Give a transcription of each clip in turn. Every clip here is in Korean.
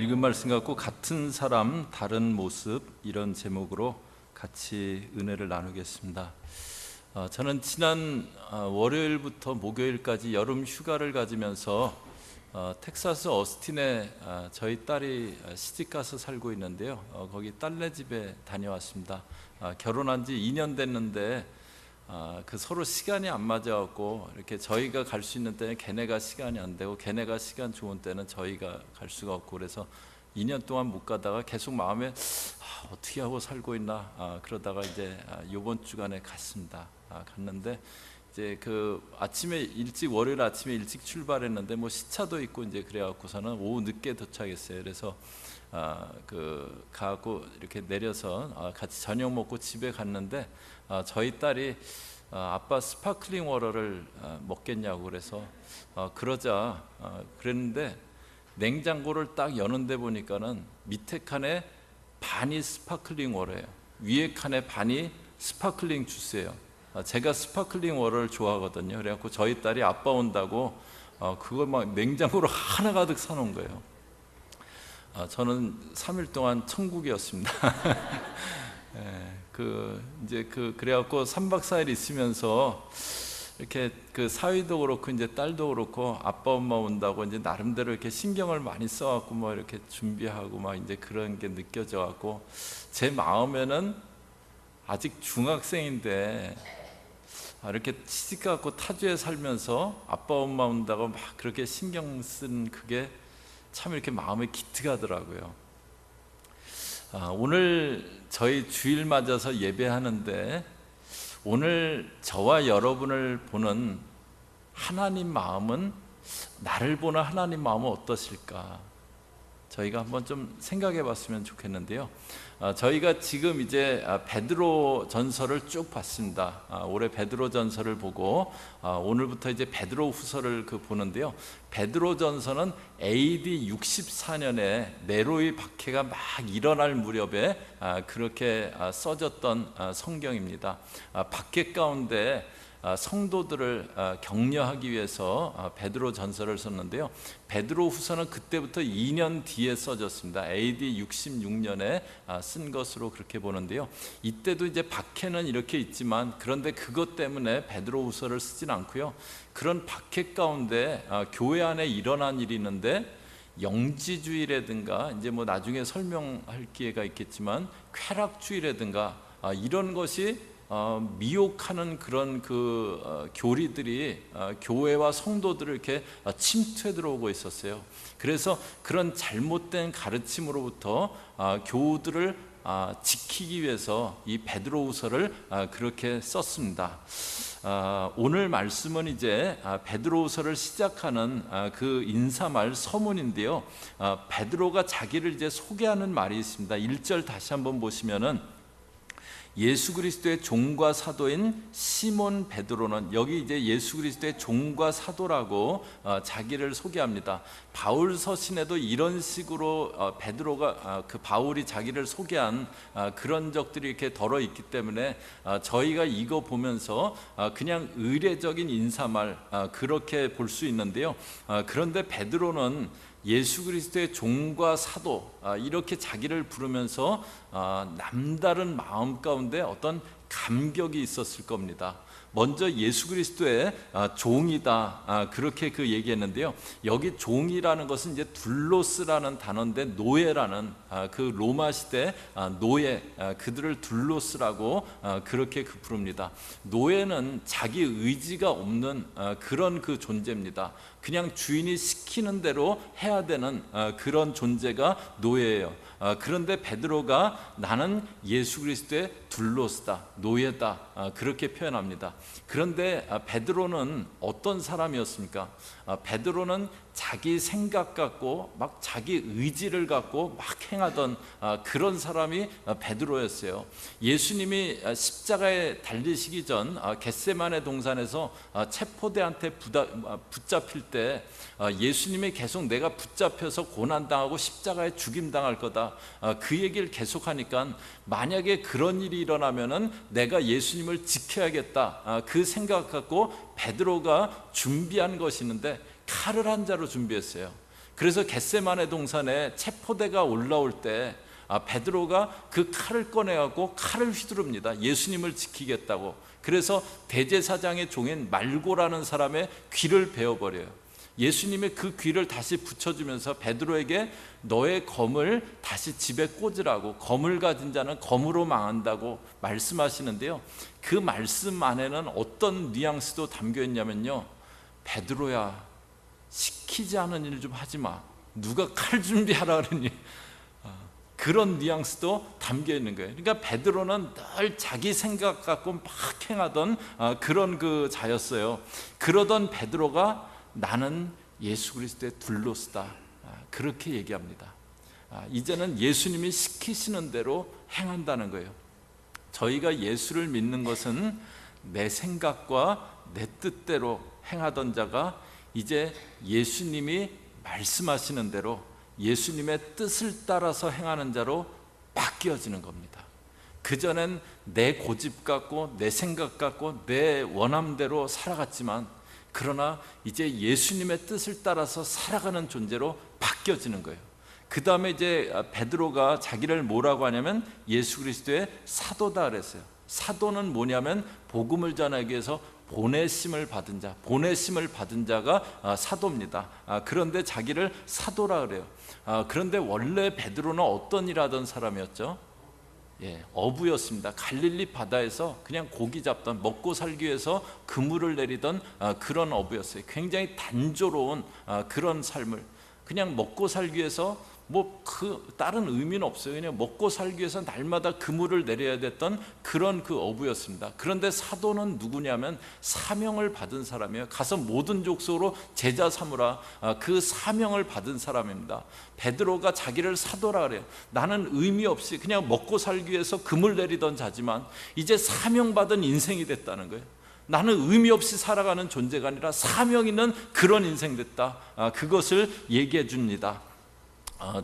읽은 말씀 갖고 같은 사람 다른 모습, 이런 제목으로 같이 은혜를 나누겠습니다. 저는 지난 월요일부터 목요일까지 여름 휴가를 가지면서 텍사스 어스틴에 저희 딸이 시집가서 살고 있는데요. 거기 딸네 집에 다녀왔습니다. 결혼한 지 2년 됐는데 그 서로 시간이 안 맞아갖고 이렇게 저희가 갈 수 있는 때는 걔네가 시간이 안 되고 걔네가 시간 좋은 때는 저희가 갈 수가 없고, 그래서 2년 동안 못 가다가 계속 마음에 어떻게 하고 살고 있나 그러다가 이제 이번 주간에 갔습니다. 갔는데 이제 그 아침에 일찍, 월요일 아침에 일찍 출발했는데 뭐 시차도 있고 이제 그래갖고서는 오후 늦게 도착했어요. 그래서 그 가고 이렇게 내려서 같이 저녁 먹고 집에 갔는데 저희 딸이 아빠 스파클링 워터를 먹겠냐고 그래서 그러자 그랬는데, 냉장고를 딱 여는데 보니까는 밑에 칸에 반이 스파클링 워터예요. 위에 칸에 반이 스파클링 주스예요. 제가 스파클링 워터를 좋아하거든요. 그래갖고 저희 딸이 아빠 온다고 그걸 막 냉장고로 하나 가득 사놓은 거예요. 저는 3일 동안 천국이었습니다. 그래갖고 3박 4일 있으면서 이렇게 그 사위도 그렇고 이제 딸도 그렇고 아빠 엄마 온다고 이제 나름대로 이렇게 신경을 많이 써갖고 뭐 이렇게 준비하고 막 이제 그런 게 느껴져갖고, 제 마음에는 아직 중학생인데 이렇게 시집가고 타주에 살면서 아빠 엄마 온다고 막 그렇게 신경 쓴 그게 참 이렇게 마음에 기특하더라고요. 오늘 저희 주일 맞아서 예배하는데, 오늘 저와 여러분을 보는 하나님 마음은, 나를 보는 하나님 마음은 어떠실까? 저희가 한번 좀 생각해 봤으면 좋겠는데요. 저희가 지금 이제 베드로 전서를 쭉 봤습니다. 올해 베드로 전서를 보고 오늘부터 이제 베드로 후서를 보는데요. 베드로 전서는 AD 64년에 네로의 박해가 막 일어날 무렵에 그렇게 써졌던 성경입니다. 박해 가운데 성도들을 격려하기 위해서 베드로 전서를 썼는데요. 베드로 후서는 그때부터 2년 뒤에 써졌습니다. AD 66년에 쓴 것으로 그렇게 보는데요. 이때도 이제 박해는 이렇게 있지만, 그런데 그것 때문에 베드로 후서를 쓰진 않고요. 그런 박해 가운데 교회 안에 일어난 일이 있는데, 영지주의라든가 이제 뭐 나중에 설명할 기회가 있겠지만 쾌락주의라든가 이런 것이 미혹하는 그런 교리들이 교회와 성도들을 이렇게 침투해 들어오고 있었어요. 그래서 그런 잘못된 가르침으로부터 교우들을 지키기 위해서 이 베드로후서를 그렇게 썼습니다. 오늘 말씀은 이제 베드로후서를 시작하는 그 인사말 서문인데요. 베드로가 자기를 이제 소개하는 말이 있습니다. 1절 다시 한번 보시면은, 예수 그리스도의 종과 사도인 시몬 베드로는, 여기 이제 예수 그리스도의 종과 사도라고 자기를 소개합니다. 바울 서신에도 이런 식으로 베드로가 바울이 자기를 소개한 그런 적들이 이렇게 덜어 있기 때문에 저희가 이거 보면서 그냥 의례적인 인사말 그렇게 볼 수 있는데요. 그런데 베드로는 예수 그리스도의 종과 사도 이렇게 자기를 부르면서 남다른 마음 가운데 어떤 감격이 있었을 겁니다. 먼저 예수 그리스도의 종이다 그렇게 얘기했는데요. 여기 종이라는 것은 이제 둘로스라는 단어인데, 노예라는 그 로마 시대 노예, 그들을 둘로스라고 그렇게 부릅니다. 노예는 자기 의지가 없는 그런 존재입니다. 그냥 주인이 시키는 대로 해야 되는 그런 존재가 노예예요. 그런데 베드로가 나는 예수 그리스도의 둘로스다, 노예다 그렇게 표현합니다. 그런데 베드로는 어떤 사람이었습니까? 베드로는 자기 생각 갖고 막 자기 의지를 갖고 막 행하던 그런 사람이 베드로였어요. 예수님이 십자가에 달리시기 전 겟세마네 동산에서 체포대한테 붙잡힐 때 예수님이 계속 내가 붙잡혀서 고난당하고 십자가에 죽임당할 거다 그 얘기를 계속하니까, 만약에 그런 일이 일어나면은 내가 예수님을 지켜야겠다 그 생각 갖고 베드로가 준비한 것이 있는데, 칼을 한 자루 준비했어요. 그래서 겟세마네 동산에 체포대가 올라올 때 베드로가 그 칼을 꺼내갖고 칼을 휘두릅니다. 예수님을 지키겠다고. 그래서 대제사장의 종인 말고라는 사람의 귀를 베어버려요. 예수님의 그 귀를 다시 붙여주면서 베드로에게 너의 검을 다시 집에 꽂으라고, 검을 가진 자는 검으로 망한다고 말씀하시는데요, 그 말씀 안에는 어떤 뉘앙스도 담겨 있냐면요, 베드로야, 시키지 않은 일 좀 하지 마. 누가 칼 준비하라 그러니. 그런 뉘앙스도 담겨 있는 거예요. 그러니까 베드로는 늘 자기 생각 갖고 막 행하던 그런 그 자였어요. 그러던 베드로가 나는 예수 그리스도의 둘로스다, 그렇게 얘기합니다. 이제는 예수님이 시키시는 대로 행한다는 거예요. 저희가 예수를 믿는 것은 내 생각과 내 뜻대로 행하던 자가 이제 예수님이 말씀하시는 대로 예수님의 뜻을 따라서 행하는 자로 바뀌어지는 겁니다. 그전엔 내 고집 갖고 내 생각 갖고 내 원함대로 살아갔지만, 그러나 이제 예수님의 뜻을 따라서 살아가는 존재로 바뀌어지는 거예요. 그 다음에 이제 베드로가 자기를 뭐라고 하냐면 예수 그리스도의 사도다 그랬어요. 사도는 뭐냐면 복음을 전하기 위해서 보내심을 받은 자, 보내심을 받은 자가 사도입니다. 그런데 자기를 사도라 그래요. 그런데 원래 베드로는 어떤 일 하던 사람이었죠? 어부였습니다. 갈릴리 바다에서 그냥 고기 잡던, 먹고 살기 위해서 그물을 내리던 그런 어부였어요. 굉장히 단조로운 그런 삶을, 그냥 먹고 살기 위해서 그 다른 의미는 없어요. 그냥 먹고 살기 위해서 날마다 그물을 내려야 됐던 그런 그 어부였습니다. 그런데 사도는 누구냐면 사명을 받은 사람이에요. 가서 모든 족속으로 제자 삼으라, 그 사명을 받은 사람입니다. 베드로가 자기를 사도라 그래요. 나는 의미 없이 그냥 먹고 살기 위해서 그물 내리던 자지만 이제 사명받은 인생이 됐다는 거예요. 나는 의미 없이 살아가는 존재가 아니라 사명 있는 그런 인생 됐다, 그것을 얘기해 줍니다.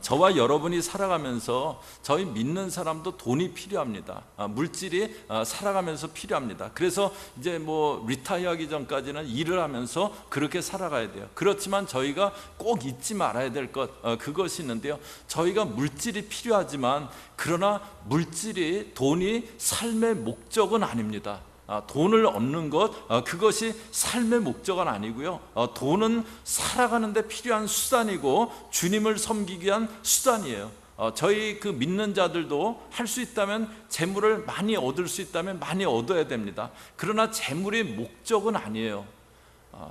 저와 여러분이 살아가면서 저희 믿는 사람도 돈이 필요합니다. 물질이 살아가면서 필요합니다. 그래서 이제 리타이어하기 전까지는 일을 하면서 그렇게 살아가야 돼요. 그렇지만 저희가 꼭 잊지 말아야 될 것, 그것이 있는데요, 저희가 물질이 필요하지만 그러나 물질이, 돈이 삶의 목적은 아닙니다. 돈을 얻는 것, 그것이 삶의 목적은 아니고요, 돈은 살아가는 데 필요한 수단이고 주님을 섬기기 위한 수단이에요. 저희 그 믿는 자들도 할 수 있다면 재물을 많이 얻을 수 있다면 많이 얻어야 됩니다. 그러나 재물이 목적은 아니에요.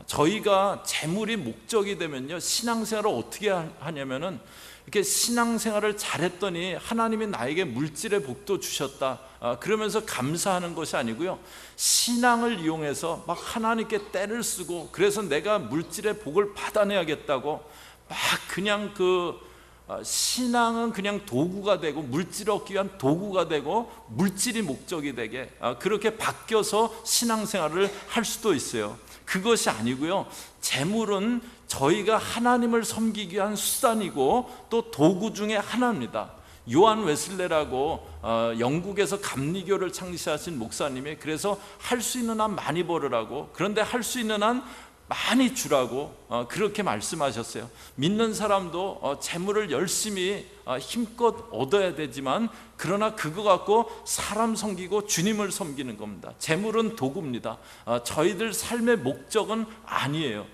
저희가 재물이 목적이 되면요, 신앙생활을 어떻게 하냐면은 이렇게 신앙생활을 잘했더니 하나님이 나에게 물질의 복도 주셨다, 그러면서 감사하는 것이 아니고요, 신앙을 이용해서 막 하나님께 떼를 쓰고, 그래서 내가 물질의 복을 받아내야겠다고 막 그냥 신앙은 그냥 도구가 되고, 물질을 얻기 위한 도구가 되고, 물질이 목적이 되게 그렇게 바뀌어서 신앙생활을 할 수도 있어요. 그것이 아니고요, 재물은 저희가 하나님을 섬기기 위한 수단이고 또 도구 중에 하나입니다. 요한 웨슬레라고 영국에서 감리교를 창시하신 목사님이 그래서 할 수 있는 한 많이 벌으라고, 그런데 할 수 있는 한 많이 주라고 그렇게 말씀하셨어요. 믿는 사람도 재물을 열심히 힘껏 얻어야 되지만, 그러나 그거 갖고 사람 섬기고 주님을 섬기는 겁니다. 재물은 도구입니다. 저희들 삶의 목적은 아니에요.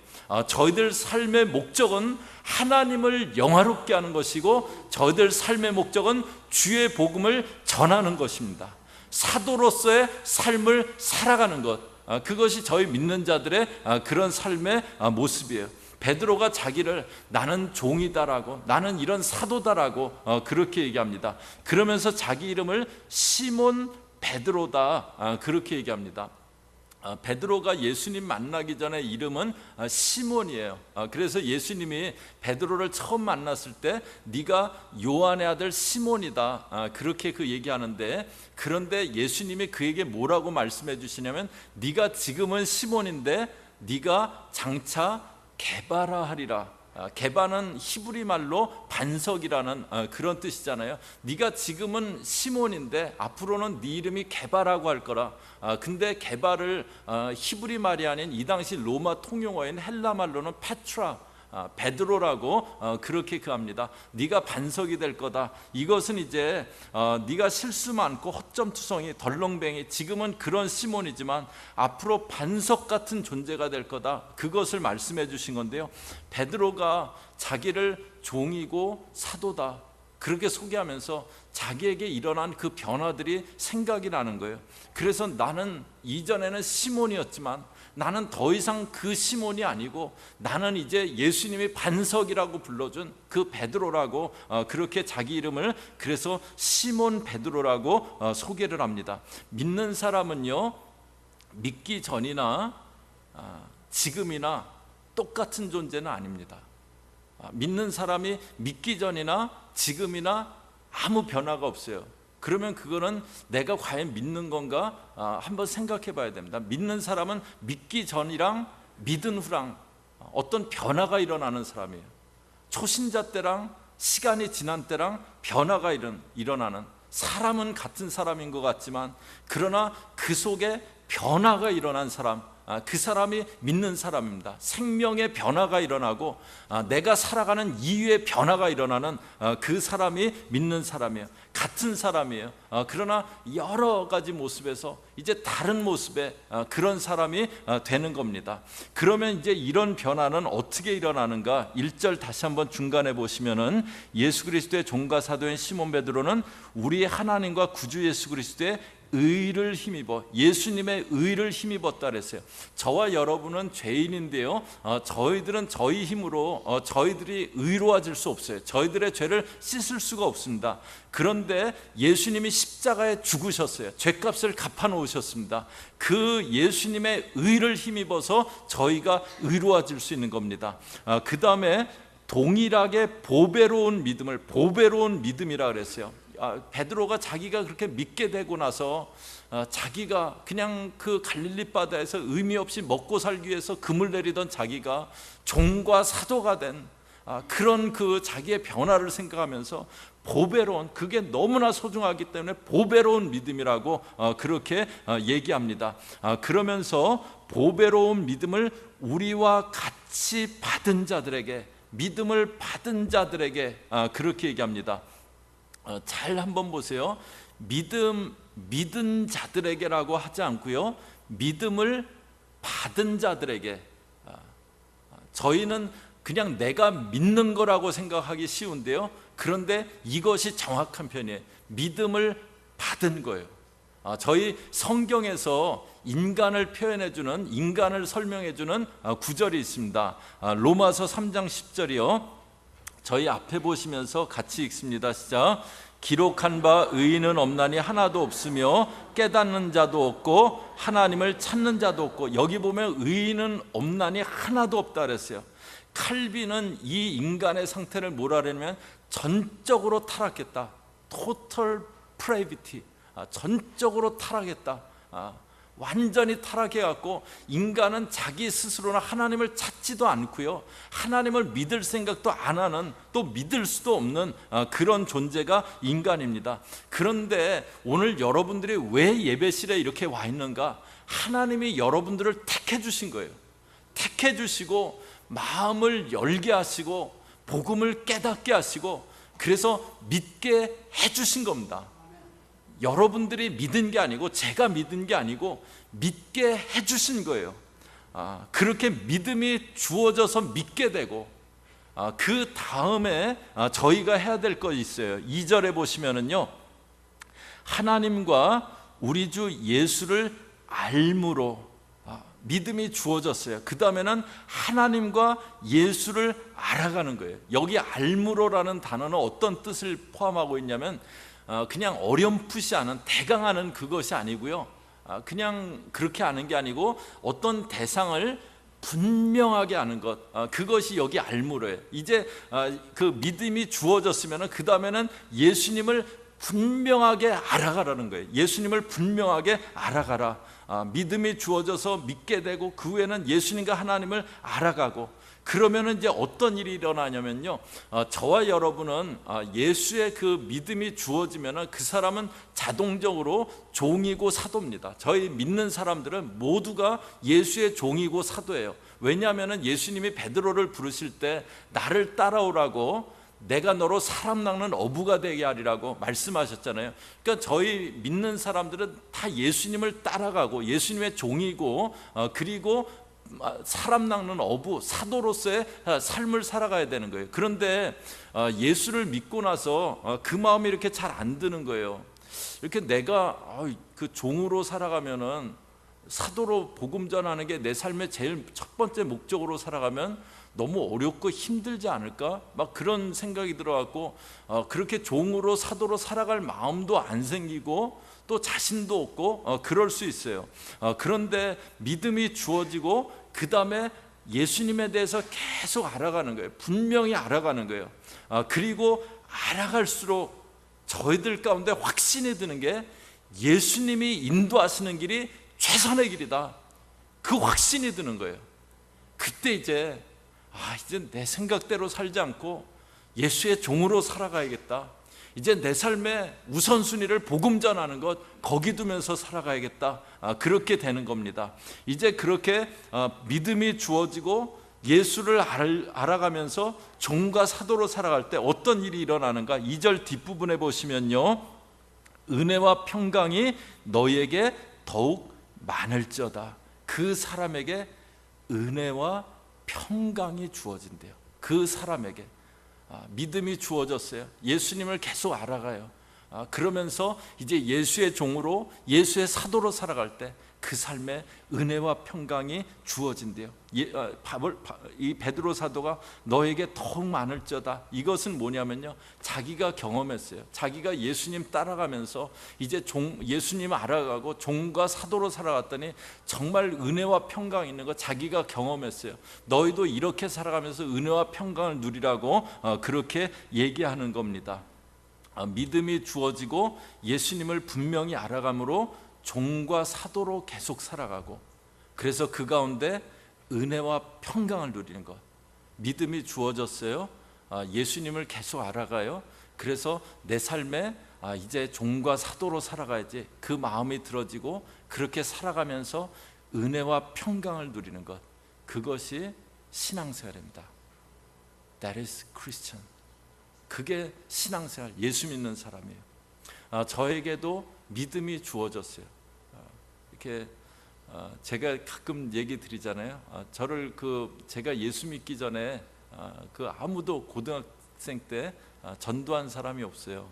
저희들 삶의 목적은 하나님을 영화롭게 하는 것이고, 저희들 삶의 목적은 주의 복음을 전하는 것입니다. 사도로서의 삶을 살아가는 것, 그것이 저희 믿는 자들의 그런 삶의 모습이에요. 베드로가 자기를 나는 종이다라고, 나는 이런 사도다라고 그렇게 얘기합니다. 그러면서 자기 이름을 시몬 베드로다, 그렇게 얘기합니다. 베드로가 예수님 만나기 전에 이름은 시몬이에요. 그래서 예수님이 베드로를 처음 만났을 때 네가 요한의 아들 시몬이다, 그렇게 얘기하는데, 그런데 예수님이 그에게 뭐라고 말씀해 주시냐면 네가 지금은 시몬인데 네가 장차 게바라 하리라. 게바는 히브리 말로 반석이라는 그런 뜻이잖아요. 네가 지금은 시몬인데 앞으로는 네 이름이 게바라고 할 거라. 근데 게바를 히브리 말이 아닌 이 당시 로마 통용어인 헬라 말로는 페트라, 베드로라고 그렇게 합니다. 네가 반석이 될 거다. 이것은 이제 네가 실수 많고 허점투성이 덜렁뱅이, 지금은 그런 시몬이지만 앞으로 반석 같은 존재가 될 거다. 그것을 말씀해 주신 건데요, 베드로가 자기를 종이고 사도다 그렇게 소개하면서 자기에게 일어난 그 변화들이 생각이 나는 거예요. 그래서 나는 이전에는 시몬이었지만 나는 더 이상 그 시몬이 아니고 나는 이제 예수님이 반석이라고 불러준 그 베드로라고 그렇게 자기 이름을 그래서 시몬 베드로라고 소개를 합니다. 믿는 사람은요, 믿기 전이나 지금이나 똑같은 존재는 아닙니다. 믿는 사람이 믿기 전이나 지금이나 아무 변화가 없어요. 그러면 그거는 내가 과연 믿는 건가 한번 생각해 봐야 됩니다. 믿는 사람은 믿기 전이랑 믿은 후랑 어떤 변화가 일어나는 사람이에요. 초신자 때랑 시간이 지난 때랑 변화가 일어나는, 사람은 같은 사람인 것 같지만 그러나 그 속에 변화가 일어난 사람, 그 사람이 믿는 사람입니다. 생명의 변화가 일어나고 내가 살아가는 이유의 변화가 일어나는 그 사람이 믿는 사람이에요. 같은 사람이에요. 그러나 여러 가지 모습에서 이제 다른 모습의 그런 사람이 되는 겁니다. 그러면 이제 이런 변화는 어떻게 일어나는가? 1절 다시 한번 중간에 보시면은 예수 그리스도의 종과 사도인 시몬 베드로는 우리 하나님과 구주 예수 그리스도의 의를 힘입어, 예수님의 의를 힘입었다 그랬어요. 저와 여러분은 죄인인데요, 저희들은 저희 힘으로 저희들이 의로워질 수 없어요. 저희들의 죄를 씻을 수가 없습니다. 그런데 예수님이 십자가에 죽으셨어요. 죄값을 갚아 놓으셨습니다. 그 예수님의 의를 힘입어서 저희가 의로워질 수 있는 겁니다. 그 다음에 동일하게 보배로운 믿음을, 보배로운 믿음이라 그랬어요. 베드로가 자기가 그렇게 믿게 되고 나서 자기가 그냥 그 갈릴리 바다에서 의미 없이 먹고 살기 위해서 금을 내리던 자기가 종과 사도가 된 그런 그 자기의 변화를 생각하면서 보배로운, 그게 너무나 소중하기 때문에 보배로운 믿음이라고 그렇게 얘기합니다. 그러면서 보배로운 믿음을 우리와 같이 받은 자들에게, 믿음을 받은 자들에게 그렇게 얘기합니다. 잘 한번 보세요. 믿은 자들에게라고 하지 않고요, 믿음을 받은 자들에게. 저희는 그냥 내가 믿는 거라고 생각하기 쉬운데요, 그런데 이것이 정확한 표현이에요. 믿음을 받은 거예요. 저희 성경에서 인간을 표현해주는, 인간을 설명해주는 구절이 있습니다. 로마서 3장 10절이요. 저희 앞에 보시면서 같이 읽습니다. 시작. 기록한 바 의인은 없나니 하나도 없으며 깨닫는 자도 없고 하나님을 찾는 자도 없고. 여기 보면 의인은 없나니 하나도 없다 그랬어요. 칼빈은 이 인간의 상태를 뭐라 그러냐면 전적으로 타락했다. Total pravity. 전적으로 타락했다. 완전히 타락해갖고 인간은 자기 스스로는 하나님을 찾지도 않고요, 하나님을 믿을 생각도 안 하는, 또 믿을 수도 없는 그런 존재가 인간입니다. 그런데 오늘 여러분들이 왜 예배실에 이렇게 와 있는가? 하나님이 여러분들을 택해 주신 거예요. 택해 주시고 마음을 열게 하시고 복음을 깨닫게 하시고 그래서 믿게 해 주신 겁니다. 여러분들이 믿은 게 아니고, 제가 믿은 게 아니고 믿게 해주신 거예요. 그렇게 믿음이 주어져서 믿게 되고, 그 다음에 저희가 해야 될 것이 있어요. 2절에 보시면은요, 하나님과 우리 주 예수를 알므로 믿음이 주어졌어요. 그 다음에는 하나님과 예수를 알아가는 거예요. 여기 알므로라는 단어는 어떤 뜻을 포함하고 있냐면 그냥 어렴풋이 아는, 대강하는 그것이 아니고요, 그냥 그렇게 아는 게 아니고 어떤 대상을 분명하게 아는 것, 그것이 여기 알므로예요. 이제 그 믿음이 주어졌으면 그 다음에는 예수님을 분명하게 알아가라는 거예요. 예수님을 분명하게 알아가라. 믿음이 주어져서 믿게 되고 그 후에는 예수님과 하나님을 알아가고, 그러면 이제 어떤 일이 일어나냐면요, 저와 여러분은 예수의 그 믿음이 주어지면 그 사람은 자동적으로 종이고 사도입니다. 저희 믿는 사람들은 모두가 예수의 종이고 사도예요. 왜냐하면 예수님이 베드로를 부르실 때 나를 따라오라고 내가 너로 사람 낚는 어부가 되게 하리라고 말씀하셨잖아요. 그러니까 저희 믿는 사람들은 다 예수님을 따라가고 예수님의 종이고 그리고 사람 낚는 어부, 사도로서의 삶을 살아가야 되는 거예요. 그런데 예수를 믿고 나서 그 마음이 이렇게 잘 안 드는 거예요. 이렇게 내가 그 종으로 살아가면은, 사도로 복음 전하는 게 내 삶의 제일 첫 번째 목적으로 살아가면 너무 어렵고 힘들지 않을까? 막 그런 생각이 들어갖고 그렇게 종으로 사도로 살아갈 마음도 안 생기고 또 자신도 없고 그럴 수 있어요. 그런데 믿음이 주어지고 그 다음에 예수님에 대해서 계속 알아가는 거예요. 분명히 알아가는 거예요. 그리고 알아갈수록 저희들 가운데 확신이 드는 게 예수님이 인도하시는 길이 최선의 길이다. 그 확신이 드는 거예요. 그때 이제 내 생각대로 살지 않고 예수의 종으로 살아가야겠다. 이제 내 삶의 우선순위를 복음 전하는 것 거기 두면서 살아가야겠다. 그렇게 되는 겁니다. 이제 그렇게 믿음이 주어지고 예수를 알아가면서 종과 사도로 살아갈 때 어떤 일이 일어나는가? 2절 뒷부분에 보시면요, 은혜와 평강이 너희에게 더욱 많을지어다. 그 사람에게 은혜와 평강이 주어진대요. 그 사람에게 믿음이 주어졌어요. 예수님을 계속 알아가요. 그러면서 이제 예수의 종으로, 예수의 사도로 살아갈 때 그 삶에 은혜와 평강이 주어진대요. 이 베드로 사도가 너에게 더욱 많을지어다. 이것은 뭐냐면요, 자기가 경험했어요. 자기가 예수님 따라가면서 이제 예수님 알아가고 종과 사도로 살아갔더니 정말 은혜와 평강이 있는 거 자기가 경험했어요. 너희도 이렇게 살아가면서 은혜와 평강을 누리라고 그렇게 얘기하는 겁니다. 믿음이 주어지고 예수님을 분명히 알아감으로 종과 사도로 계속 살아가고, 그래서 그 가운데 은혜와 평강을 누리는 것. 믿음이 주어졌어요. 예수님을 계속 알아가요. 그래서 내 삶에 이제 종과 사도로 살아가야지, 그 마음이 들어지고 그렇게 살아가면서 은혜와 평강을 누리는 것, 그것이 신앙생활입니다. That is Christian. 그게 신앙생활, 예수 믿는 사람이에요. 저에게도 믿음이 주어졌어요. 이렇게 제가 가끔 얘기 드리잖아요. 제가 예수 믿기 전에 아무도 고등학생 때 전도한 사람이 없어요.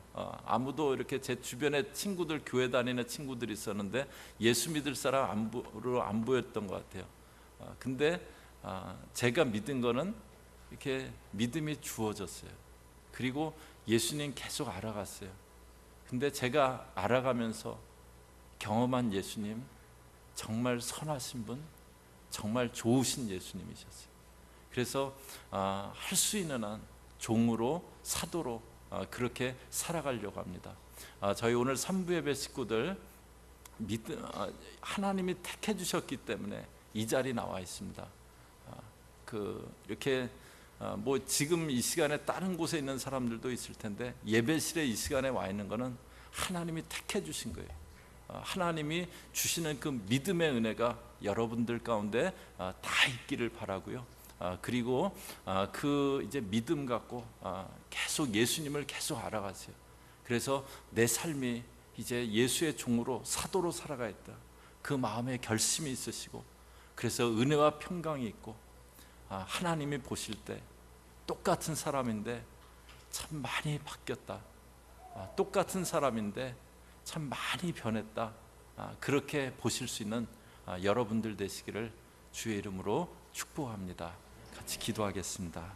아무도 이렇게 제 주변에 친구들, 교회 다니는 친구들이 있었는데 예수 믿을 사람 안 보였던 것 같아요. 근데 제가 믿은 거는 이렇게 믿음이 주어졌어요. 그리고 예수님 계속 알아갔어요. 근데 제가 알아가면서 경험한 예수님, 정말 선하신 분, 정말 좋으신 예수님이셨어요. 그래서 할 수 있는 한 종으로, 사도로 그렇게 살아가려고 합니다. 저희 오늘 3부 예배 식구들 하나님이 택해 주셨기 때문에 이 자리에 나와 있습니다. 이렇게 지금 이 시간에 다른 곳에 있는 사람들도 있을 텐데 예배실에 이 시간에 와 있는 거는 하나님이 택해 주신 거예요. 하나님이 주시는 그 믿음의 은혜가 여러분들 가운데 다 있기를 바라고요. 그리고 그 이제 믿음 갖고 계속 예수님을 계속 알아가세요. 그래서 내 삶이 이제 예수의 종으로, 사도로 살아가겠다, 그 마음에 결심이 있으시고, 그래서 은혜와 평강이 있고, 하나님이 보실 때 똑같은 사람인데 참 많이 바뀌었다, 똑같은 사람인데 참 많이 변했다, 그렇게 보실 수 있는 여러분들 되시기를 주의 이름으로 축복합니다. 같이 기도하겠습니다.